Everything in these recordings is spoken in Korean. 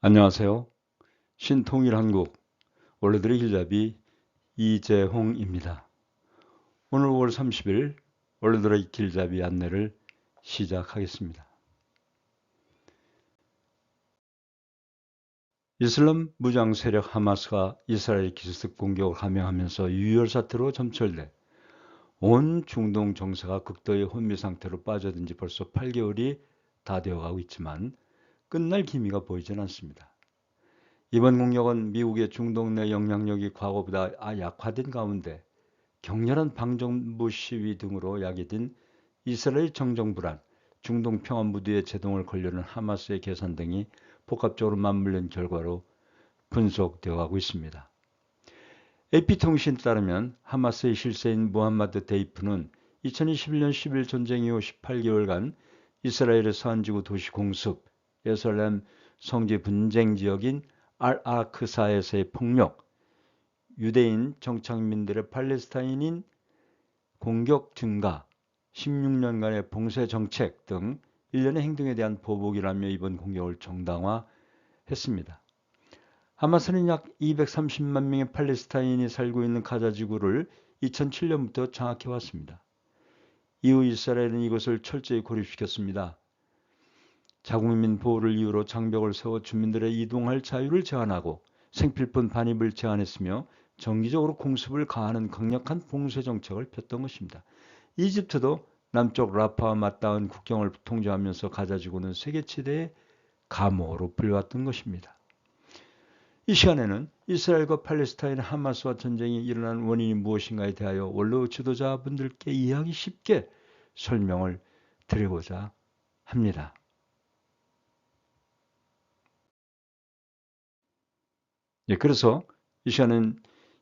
안녕하세요. 신통일한국 원로들의 길잡이 이재홍입니다. 오늘 5월 30일 원로들의 길잡이 안내를 시작하겠습니다. 이슬람 무장 세력 하마스가 이스라엘 기습 공격을 감행하면서 유혈 사태로 점철돼 온 중동 정세가 극도의 혼미 상태로 빠져든 지 벌써 8개월이 다 되어가고 있지만 끝날 기미가 보이진 않습니다. 이번 공격은 미국의 중동 내 영향력이 과거보다 약화된 가운데 격렬한 방정부 시위 등으로 야기된 이스라엘 정정불안, 중동 평화 무드에 제동을 걸려는 하마스의 계산 등이 복합적으로 맞물린 결과로 분석되어 가고 있습니다. AP통신에 따르면 하마스의 실세인 무함마드 데이프는 2021년 10일 전쟁 이후 18개월간 이스라엘의 서안지구 도시 공습, 예루살렘 성지 분쟁 지역인 알아크사에서의 폭력, 유대인 정착민들의 팔레스타인인 공격 증가, 16년간의 봉쇄 정책 등 일련의 행동에 대한 보복이라며 이번 공격을 정당화했습니다. 하마스는 약 230만 명의 팔레스타인이 살고 있는 가자 지구를 2007년부터 장악해왔습니다. 이후 이스라엘은 이것을 철저히 고립시켰습니다. 자국민 보호를 이유로 장벽을 세워 주민들의 이동할 자유를 제한하고 생필품 반입을 제한했으며 정기적으로 공습을 가하는 강력한 봉쇄 정책을 폈던 것입니다. 이집트도 남쪽 라파와 맞닿은 국경을 통제하면서 가자지구는 세계 최대의 감옥으로 불려왔던 것입니다. 이 시간에는 이스라엘과 팔레스타인 하마스와 전쟁이 일어난 원인이 무엇인가에 대하여 원로 지도자분들께 이해하기 쉽게 설명을 드리고자 합니다. 그래서 이 시간은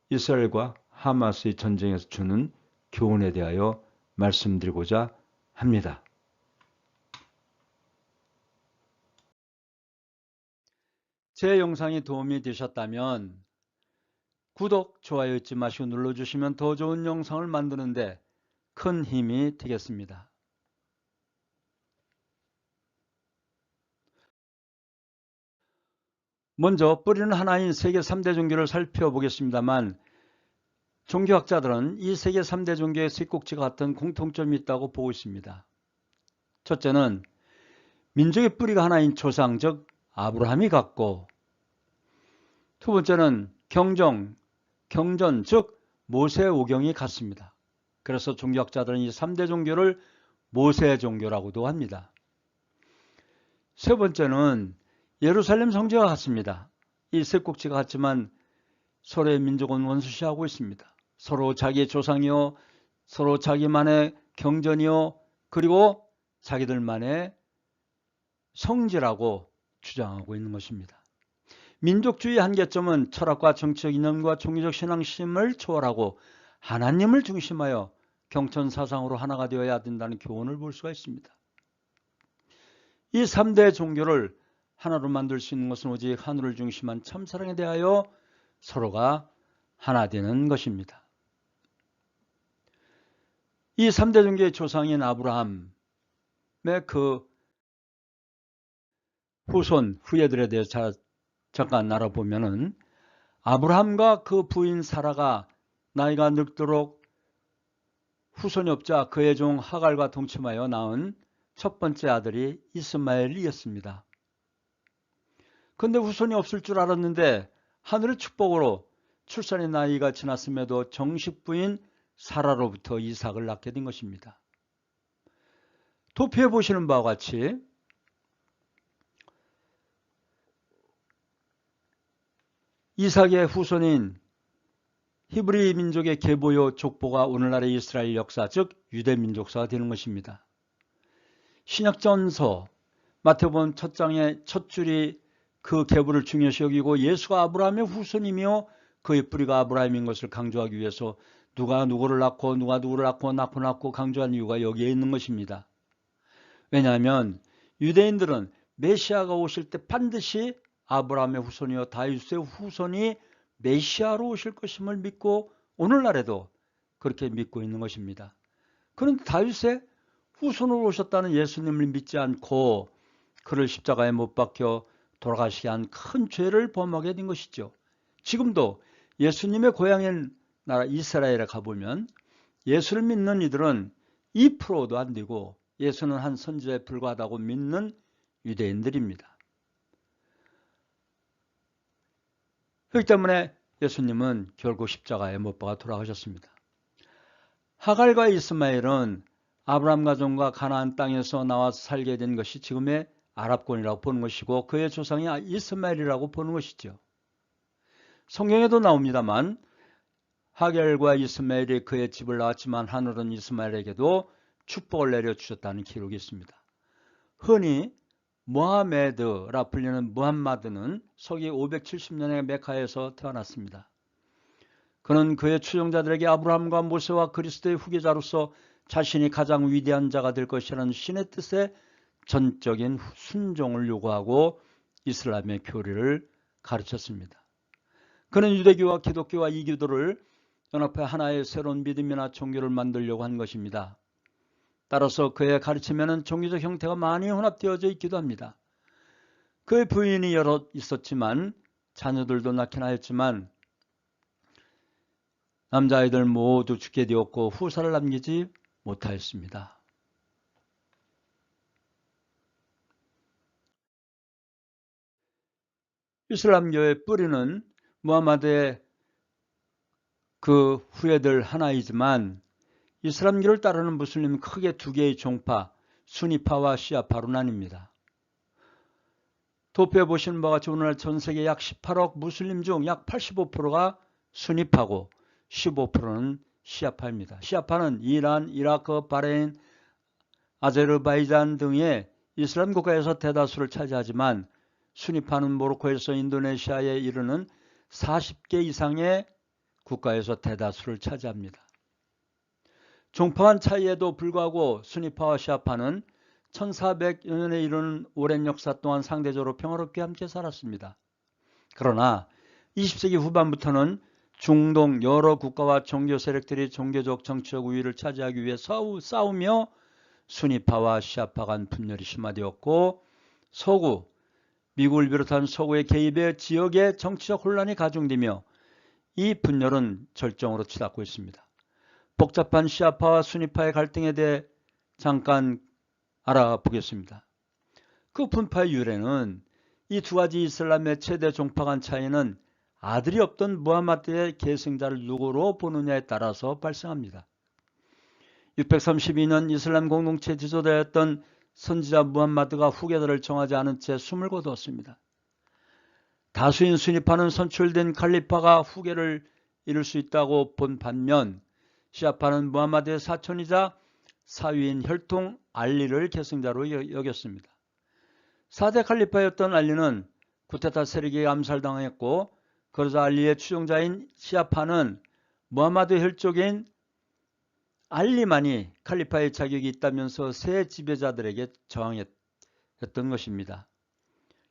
이스라엘과 하마스의 전쟁에서 주는 교훈에 대하여 말씀드리고자 합니다. 제 영상이 도움이 되셨다면 구독, 좋아요 잊지 마시고 눌러주시면 더 좋은 영상을 만드는데 큰 힘이 되겠습니다. 먼저 뿌리는 하나인 세계 3대 종교를 살펴보겠습니다만 종교학자들은 이 세계 3대 종교의 쇠꼭지가 같은 공통점이 있다고 보고 있습니다. 첫째는 민족의 뿌리가 하나인 조상, 즉 아브라함이 같고, 두 번째는 경전, 즉 모세오경이 같습니다. 그래서 종교학자들은 이 3대 종교를 모세 종교라고도 합니다. 세 번째는 예루살렘 성지와 같습니다. 이 쇠꼭지가 같지만 서로의 민족은 원수시하고 있습니다. 서로 자기의 조상이요, 서로 자기만의 경전이요, 그리고 자기들만의 성지라고 주장하고 있는 것입니다. 민족주의의 한계점은 철학과 정치적 이념과 종교적 신앙심을 초월하고 하나님을 중심하여 경천사상으로 하나가 되어야 된다는 교훈을 볼 수가 있습니다. 이 3대 종교를 하나로 만들 수 있는 것은 오직 하늘을 중심한 참사랑에 대하여 서로가 하나 되는 것입니다. 이 3대 종교의 조상인 아브라함의 그 후손, 후예들에 대해서 잠깐 알아보면은 아브라함과 그 부인 사라가 나이가 늙도록 후손이 없자 그의 종 하갈과 동침하여 낳은 첫 번째 아들이 이스마엘이었습니다. 그런데 후손이 없을 줄 알았는데 하늘의 축복으로 출산의 나이가 지났음에도 정식 부인 사라로부터 이삭을 낳게 된 것입니다. 도표에 보시는 바와 같이 이삭의 후손인 히브리 민족의 계보요 족보가 오늘날의 이스라엘 역사, 즉 유대민족사가 되는 것입니다. 신약전서 마태복음 첫 장의 첫 줄이 그 계보를 중요시 여기고 예수가 아브라함의 후손이며 그의 뿌리가 아브라함인 것을 강조하기 위해서 누가 누구를 낳고 누가 누구를 낳고 강조한 이유가 여기에 있는 것입니다. 왜냐하면 유대인들은 메시아가 오실 때 반드시 아브라함의 후손이요 다윗의 후손이 메시아로 오실 것임을 믿고 오늘날에도 그렇게 믿고 있는 것입니다. 그런데 다윗의 후손으로 오셨다는 예수님을 믿지 않고 그를 십자가에 못 박혀 돌아가시게 한 큰 죄를 범하게 된 것이죠. 지금도 예수님의 고향인 나라 이스라엘에 가보면 예수를 믿는 이들은 2%도 안 되고 예수는 한 선지자에 불과하다고 믿는 유대인들입니다. 그렇기 때문에 예수님은 결국 십자가에 못 박아 돌아가셨습니다. 하갈과 이스마엘은 아브라함 가정과 가나안 땅에서 나와서 살게 된 것이 지금의 아랍권이라고 보는 것이고 그의 조상이 이스마엘이라고 보는 것이죠. 성경에도 나옵니다만 하갈과 이스마엘이 그의 집을 나왔지만 하늘은 이스마엘에게도 축복을 내려주셨다는 기록이 있습니다. 흔히 무하메드라 불리는 무함마드는 서기 570년에 메카에서 태어났습니다. 그는 그의 추종자들에게 아브라함과 모세와 그리스도의 후계자로서 자신이 가장 위대한 자가 될 것이라는 신의 뜻에 전적인 순종을 요구하고 이슬람의 교리를 가르쳤습니다. 그는 유대교와 기독교와 이교도를 연합해 하나의 새로운 믿음이나 종교를 만들려고 한 것입니다. 따라서 그의 가르침에는 종교적 형태가 많이 혼합되어져 있기도 합니다. 그의 부인이 여럿 있었지만 자녀들도 낳긴 하였지만 남자아이들 모두 죽게 되었고 후사를 남기지 못하였습니다. 이슬람교의 뿌리는 무함마드의 그 후예들 하나이지만 이슬람교를 따르는 무슬림은 크게 두 개의 종파, 수니파와 시아파로 나뉩니다. 도표에 보시는 바와 같이 오늘날 전 세계 약 18억 무슬림 중 약 85%가 수니파고 15%는 시아파입니다. 시아파는 이란, 이라크, 바레인, 아제르바이잔 등의 이슬람 국가에서 대다수를 차지하지만 수니파는 모로코에서 인도네시아에 이르는 40개 이상의 국가에서 대다수를 차지합니다. 종파간 차이에도 불구하고 수니파와 시아파는 1400여 년에 이르는 오랜 역사 동안 상대적으로 평화롭게 함께 살았습니다. 그러나 20세기 후반부터는 중동 여러 국가와 종교 세력들이 종교적 정치적 우위를 차지하기 위해 싸우며 수니파와 시아파 간 분열이 심화되었고 서구, 미국을 비롯한 서구의 개입에 지역의 정치적 혼란이 가중되며 이 분열은 절정으로 치닫고 있습니다. 복잡한 시아파와 수니파의 갈등에 대해 잠깐 알아보겠습니다. 그 분파의 유래는 이 두 가지 이슬람의 최대 종파 간 차이는 아들이 없던 무함마드의 계승자를 누구로 보느냐에 따라서 발생합니다. 632년 이슬람 공동체 지도자였던 선지자 무함마드가 후계자를 정하지 않은 채 숨을 거두었습니다. 다수인 수니파는 선출된 칼리파가 후계를 이룰 수 있다고 본 반면 시아파는 무함마드의 사촌이자 사위인 혈통 알리를 계승자로 여겼습니다. 4대 칼리파였던 알리는 쿠데타 세력에 암살당했고 그러자 알리의 추종자인 시아파는 무함마드 혈족인 알리만이 칼리파의 자격이 있다면서 새 지배자들에게 저항했던 것입니다.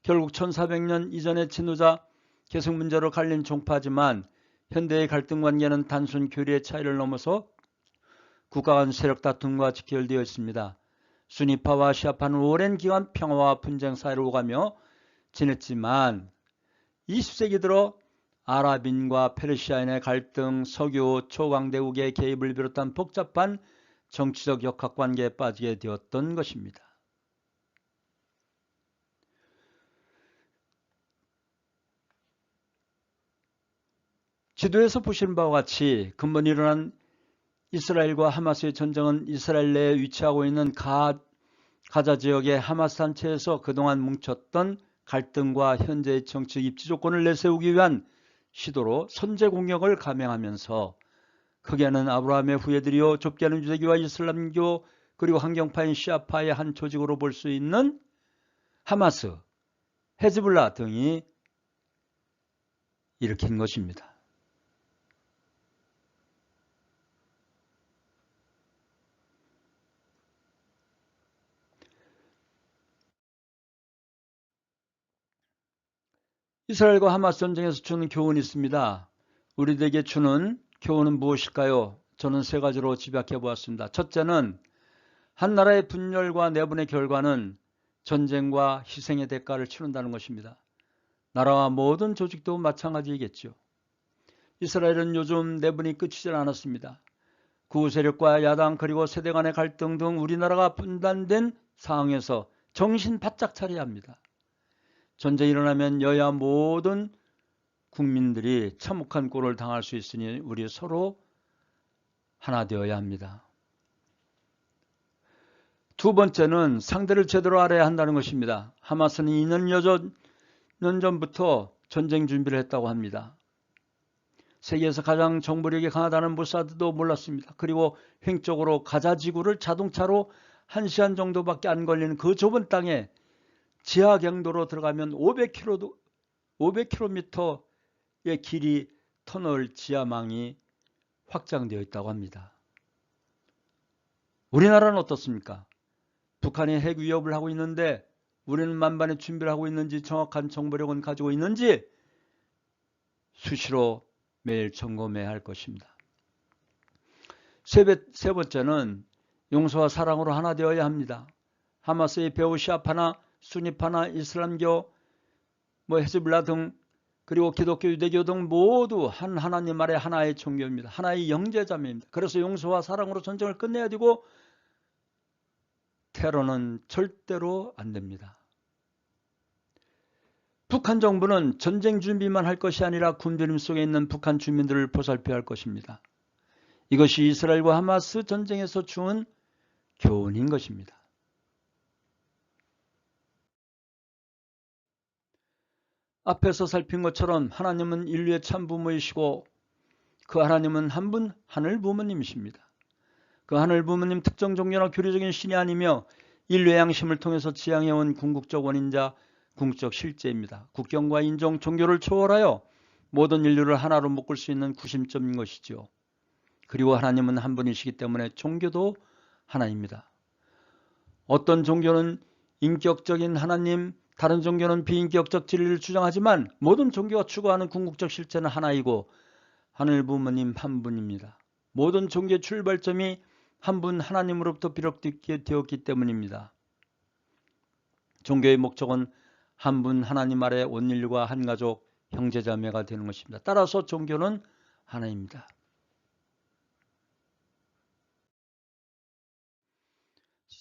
결국 1400년 이전의 지도자 계승 문제로 갈린 종파지만 현대의 갈등 관계는 단순 교리의 차이를 넘어서 국가 간 세력 다툼과 직결되어 있습니다. 수니파와 시아파는 오랜 기간 평화와 분쟁 사이를 오가며 지냈지만 20세기 들어 아랍인과 페르시아인의 갈등, 석유, 초강대국의 개입을 비롯한 복잡한 정치적 역학관계에 빠지게 되었던 것입니다. 지도에서 보시는 바와 같이 근본 일어난 이스라엘과 하마스의 전쟁은 이스라엘 내에 위치하고 있는 가자 지역의 하마스 단체에서 그동안 뭉쳤던 갈등과 현재의 정치 입지 조건을 내세우기 위한 시도로 선제 공격을 감행하면서 크게는 아브라함의 후예들이요 좁게는 유대교와 이슬람교 그리고 환경파인 시아파의 한 조직으로 볼 수 있는 하마스, 헤즈볼라 등이 일으킨 것입니다. 이스라엘과 하마스 전쟁에서 주는 교훈이 있습니다. 우리들에게 주는 교훈은 무엇일까요? 저는 세 가지로 집약해 보았습니다. 첫째는 한 나라의 분열과 내분의 결과는 전쟁과 희생의 대가를 치른다는 것입니다. 나라와 모든 조직도 마찬가지이겠죠. 이스라엘은 요즘 내분이 끝이질 않았습니다. 구세력과 야당 그리고 세대 간의 갈등 등 우리나라가 분단된 상황에서 정신 바짝 차려야 합니다. 전쟁이 일어나면 여야 모든 국민들이 참혹한 꼴을 당할 수 있으니 우리 서로 하나 되어야 합니다. 두 번째는 상대를 제대로 알아야 한다는 것입니다. 하마스는 2년 전부터 전쟁 준비를 했다고 합니다. 세계에서 가장 정보력이 강하다는 모사드도 몰랐습니다. 그리고 횡적으로 가자 지구를 자동차로 1시간 정도밖에 안 걸리는 그 좁은 땅에 지하 경도로 들어가면 500km의 길이 터널 지하망이 확장되어 있다고 합니다. 우리나라는 어떻습니까? 북한이 핵 위협을 하고 있는데 우리는 만반의 준비를 하고 있는지 정확한 정보력은 가지고 있는지 수시로 매일 점검해야 할 것입니다. 세 번째는 용서와 사랑으로 하나 되어야 합니다. 하마스의 배후 시아파나 수니파나 이슬람교, 헤즈볼라 등 그리고 기독교, 유대교 등 모두 한 하나님 아래 하나의 종교입니다. 하나의 형제자매입니다. 그래서 용서와 사랑으로 전쟁을 끝내야 되고 테러는 절대로 안 됩니다. 북한 정부는 전쟁 준비만 할 것이 아니라 굶주림 속에 있는 북한 주민들을 보살펴야 할 것입니다. 이것이 이스라엘과 하마스 전쟁에서 주은 교훈인 것입니다. 앞에서 살핀 것처럼 하나님은 인류의 참 부모이시고 그 하나님은 한 분 하늘 부모님이십니다. 그 하늘 부모님 특정 종교나 교리적인 신이 아니며 인류의 양심을 통해서 지향해온 궁극적 원인자, 궁극적 실제입니다. 국경과 인종, 종교를 초월하여 모든 인류를 하나로 묶을 수 있는 구심점인 것이죠. 그리고 하나님은 한 분이시기 때문에 종교도 하나입니다. 어떤 종교는 인격적인 하나님, 다른 종교는 비인격적 진리를 주장하지만 모든 종교가 추구하는 궁극적 실체는 하나이고 하늘 부모님 한 분입니다. 모든 종교의 출발점이 한 분 하나님으로부터 비롯되게 되었기 때문입니다. 종교의 목적은 한 분 하나님 아래 온 인류가 한 가족, 형제자매가 되는 것입니다. 따라서 종교는 하나입니다.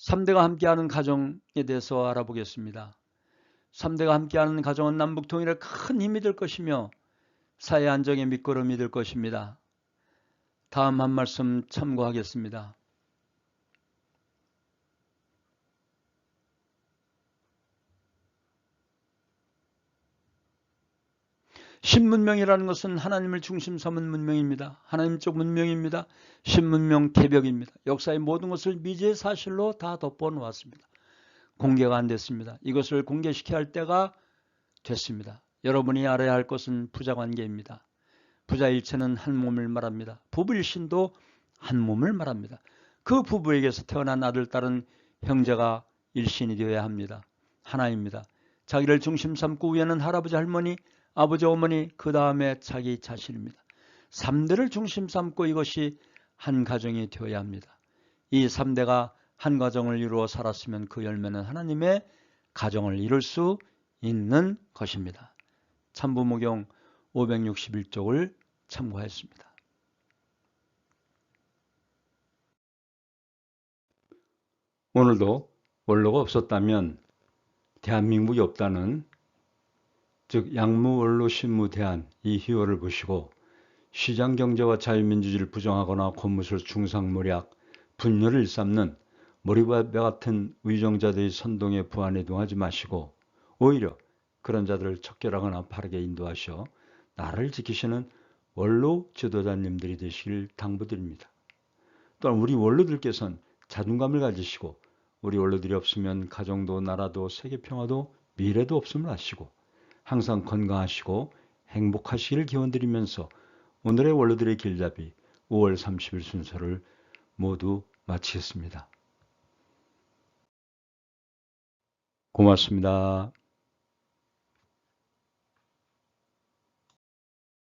3대가 함께하는 가정에 대해서 알아보겠습니다. 3대가 함께하는 가정은 남북 통일에 큰 힘이 될 것이며 사회 안정의 밑거름이 될 것입니다. 다음 한 말씀 참고하겠습니다. 신문명이라는 것은 하나님을 중심 삼은 문명입니다. 하나님적 문명입니다. 신문명 개벽입니다. 역사의 모든 것을 미지의 사실로 다 덮어놓았습니다. 공개가 안 됐습니다. 이것을 공개시켜야 할 때가 됐습니다. 여러분이 알아야 할 것은 부자관계입니다. 부자일체는 한 몸을 말합니다. 부부일신도 한 몸을 말합니다. 그 부부에게서 태어난 아들, 딸은 형제가 일신이 되어야 합니다. 하나입니다. 자기를 중심 삼고 위에는 할아버지, 할머니, 아버지, 어머니, 그 다음에 자기 자신입니다. 3대를 중심 삼고 이것이 한 가정이 되어야 합니다. 이 3대가 한 가정을 이루어 살았으면 그 열매는 하나님의 가정을 이룰 수 있는 것입니다. 참부모경 561쪽을 참고했습니다. 오늘도 원로가 없었다면 대한민국이 없다는, 즉 양무원로신무대안 이 희호를 보시고 시장경제와 자유민주주의를 부정하거나 권무술 중상모략, 분열을 일삼는 머리바배 같은 위정자들의 선동에 부안해동하지 마시고 오히려 그런 자들을 척결하거나 바르게 인도하셔 나라를 지키시는 원로 지도자님들이 되시길 당부드립니다. 또한 우리 원로들께서는 자존감을 가지시고 우리 원로들이 없으면 가정도 나라도 세계평화도 미래도 없음을 아시고 항상 건강하시고 행복하시기를 기원드리면서 오늘의 원로들의 길잡이 5월 30일 순서를 모두 마치겠습니다. 고맙습니다.